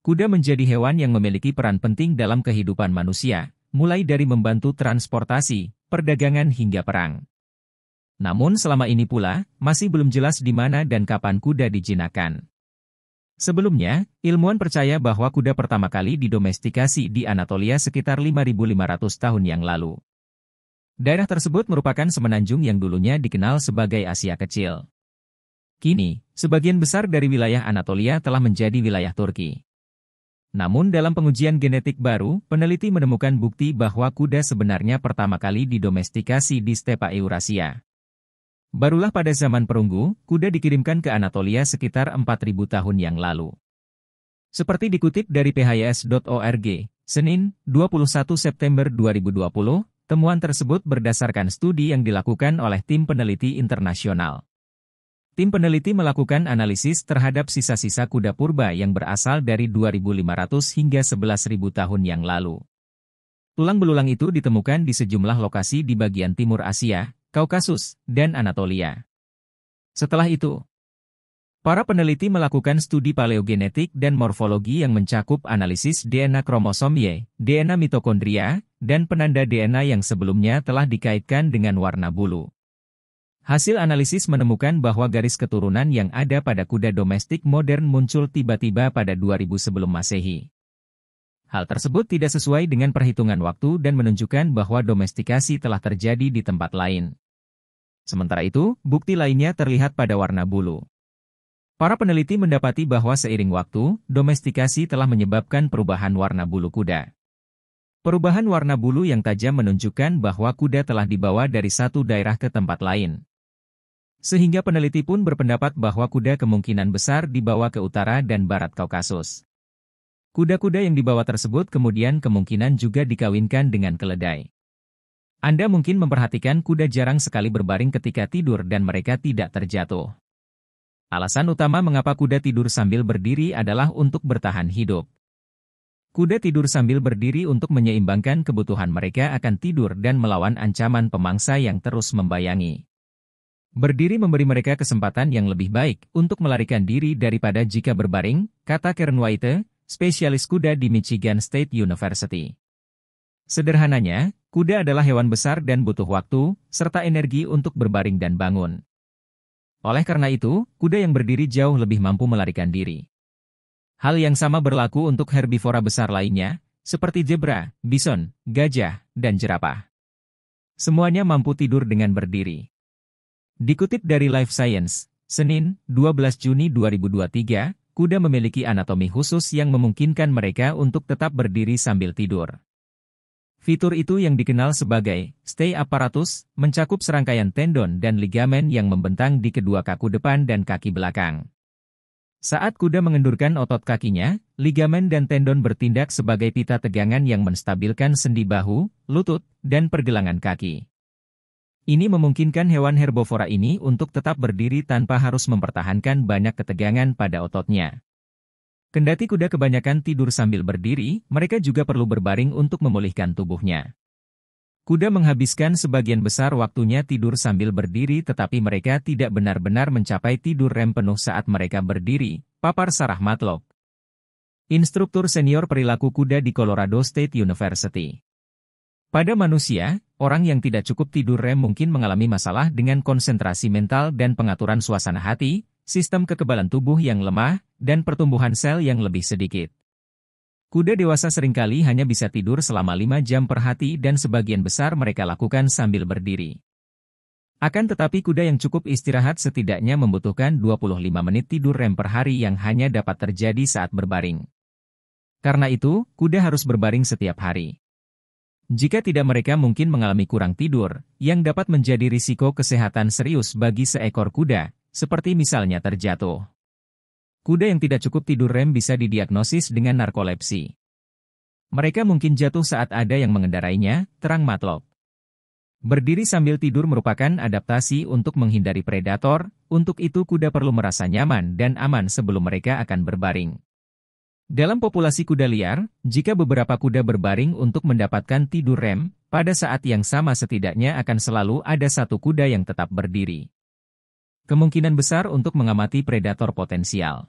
kuda menjadi hewan yang memiliki peran penting dalam kehidupan manusia, mulai dari membantu transportasi, perdagangan hingga perang. Namun selama ini pula, masih belum jelas di mana dan kapan kuda dijinakkan. Sebelumnya, ilmuwan percaya bahwa kuda pertama kali didomestikasi di Anatolia sekitar 5.500 tahun yang lalu. Daerah tersebut merupakan semenanjung yang dulunya dikenal sebagai Asia Kecil. Kini, sebagian besar dari wilayah Anatolia telah menjadi wilayah Turki. Namun dalam pengujian genetik baru, peneliti menemukan bukti bahwa kuda sebenarnya pertama kali didomestikasi di stepa Eurasia. Barulah pada zaman perunggu, kuda dikirimkan ke Anatolia sekitar 4.000 tahun yang lalu. Seperti dikutip dari phys.org, Senin, 21 September 2020, temuan tersebut berdasarkan studi yang dilakukan oleh tim peneliti internasional. Tim peneliti melakukan analisis terhadap sisa-sisa kuda purba yang berasal dari 2.500 hingga 11.000 tahun yang lalu. Tulang belulang itu ditemukan di sejumlah lokasi di bagian timur Asia, Kaukasus, dan Anatolia. Setelah itu, para peneliti melakukan studi paleogenetik dan morfologi yang mencakup analisis DNA kromosom Y, DNA mitokondria, dan penanda DNA yang sebelumnya telah dikaitkan dengan warna bulu. Hasil analisis menemukan bahwa garis keturunan yang ada pada kuda domestik modern muncul tiba-tiba pada 2000 sebelum Masehi. Hal tersebut tidak sesuai dengan perhitungan waktu dan menunjukkan bahwa domestikasi telah terjadi di tempat lain. Sementara itu, bukti lainnya terlihat pada warna bulu. Para peneliti mendapati bahwa seiring waktu, domestikasi telah menyebabkan perubahan warna bulu kuda. Perubahan warna bulu yang tajam menunjukkan bahwa kuda telah dibawa dari satu daerah ke tempat lain. Sehingga peneliti pun berpendapat bahwa kuda kemungkinan besar dibawa ke utara dan barat Kaukasus. Kuda-kuda yang dibawa tersebut kemudian kemungkinan juga dikawinkan dengan keledai. Anda mungkin memperhatikan kuda jarang sekali berbaring ketika tidur dan mereka tidak terjatuh. Alasan utama mengapa kuda tidur sambil berdiri adalah untuk bertahan hidup. Kuda tidur sambil berdiri untuk menyeimbangkan kebutuhan mereka akan tidur dan melawan ancaman pemangsa yang terus membayangi. Berdiri memberi mereka kesempatan yang lebih baik untuk melarikan diri daripada jika berbaring, kata Karen White, spesialis kuda di Michigan State University. Sederhananya, kuda adalah hewan besar dan butuh waktu, serta energi untuk berbaring dan bangun. Oleh karena itu, kuda yang berdiri jauh lebih mampu melarikan diri. Hal yang sama berlaku untuk herbivora besar lainnya, seperti zebra, bison, gajah, dan jerapah. Semuanya mampu tidur dengan berdiri. Dikutip dari Life Science, Senin, 12 Juni 2023, kuda memiliki anatomi khusus yang memungkinkan mereka untuk tetap berdiri sambil tidur. Fitur itu yang dikenal sebagai stay apparatus, mencakup serangkaian tendon dan ligamen yang membentang di kedua kaku depan dan kaki belakang. Saat kuda mengendurkan otot kakinya, ligamen dan tendon bertindak sebagai pita tegangan yang menstabilkan sendi bahu, lutut, dan pergelangan kaki. Ini memungkinkan hewan herbivora ini untuk tetap berdiri tanpa harus mempertahankan banyak ketegangan pada ototnya. Kendati kuda kebanyakan tidur sambil berdiri, mereka juga perlu berbaring untuk memulihkan tubuhnya. Kuda menghabiskan sebagian besar waktunya tidur sambil berdiri tetapi mereka tidak benar-benar mencapai tidur REM penuh saat mereka berdiri, papar Sarah Matlock, instruktur senior perilaku kuda di Colorado State University. Pada manusia, orang yang tidak cukup tidur REM mungkin mengalami masalah dengan konsentrasi mental dan pengaturan suasana hati, sistem kekebalan tubuh yang lemah, dan pertumbuhan sel yang lebih sedikit. Kuda dewasa seringkali hanya bisa tidur selama 5 jam per hari dan sebagian besar mereka lakukan sambil berdiri. Akan tetapi kuda yang cukup istirahat setidaknya membutuhkan 25 menit tidur REM per hari yang hanya dapat terjadi saat berbaring. Karena itu, kuda harus berbaring setiap hari. Jika tidak mereka mungkin mengalami kurang tidur, yang dapat menjadi risiko kesehatan serius bagi seekor kuda, seperti misalnya terjatuh. Kuda yang tidak cukup tidur REM bisa didiagnosis dengan narkolepsi. Mereka mungkin jatuh saat ada yang mengendarainya, terang Matlock. Berdiri sambil tidur merupakan adaptasi untuk menghindari predator, untuk itu kuda perlu merasa nyaman dan aman sebelum mereka akan berbaring. Dalam populasi kuda liar, jika beberapa kuda berbaring untuk mendapatkan tidur REM, pada saat yang sama setidaknya akan selalu ada satu kuda yang tetap berdiri. Kemungkinan besar untuk mengamati predator potensial.